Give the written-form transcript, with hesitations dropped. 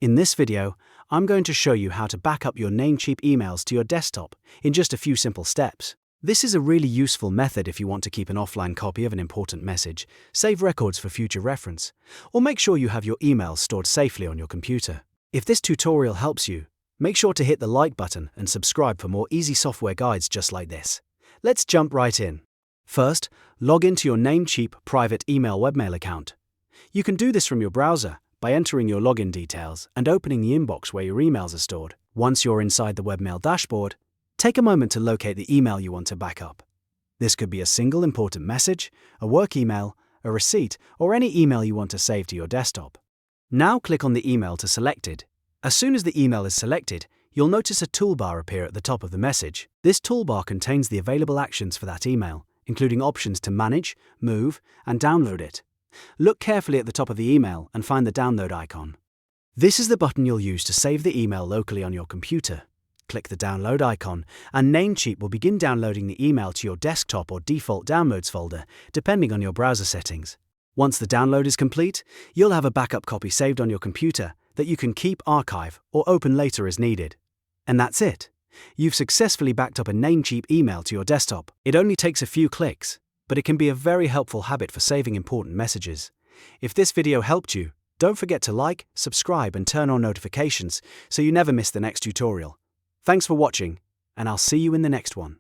In this video, I'm going to show you how to back up your Namecheap emails to your desktop in just a few simple steps. This is a really useful method if you want to keep an offline copy of an important message, save records for future reference, or make sure you have your emails stored safely on your computer. If this tutorial helps you, make sure to hit the like button and subscribe for more easy software guides just like this. Let's jump right in. First, log into your Namecheap private email webmail account. You can do this from your browser by entering your login details and opening the inbox where your emails are stored. Once you're inside the Webmail dashboard, take a moment to locate the email you want to back up. This could be a single important message, a work email, a receipt, or any email you want to save to your desktop. Now click on the email to select it. As soon as the email is selected, you'll notice a toolbar appear at the top of the message. This toolbar contains the available actions for that email, including options to manage, move, and download it. Look carefully at the top of the email and find the download icon. This is the button you'll use to save the email locally on your computer. Click the download icon, and Namecheap will begin downloading the email to your desktop or default downloads folder, depending on your browser settings. Once the download is complete, you'll have a backup copy saved on your computer that you can keep, archive, or open later as needed. And that's it. You've successfully backed up a Namecheap email to your desktop. It only takes a few clicks, but it can be a very helpful habit for saving important messages. If this video helped you, don't forget to like, subscribe, and turn on notifications so you never miss the next tutorial. Thanks for watching, and I'll see you in the next one.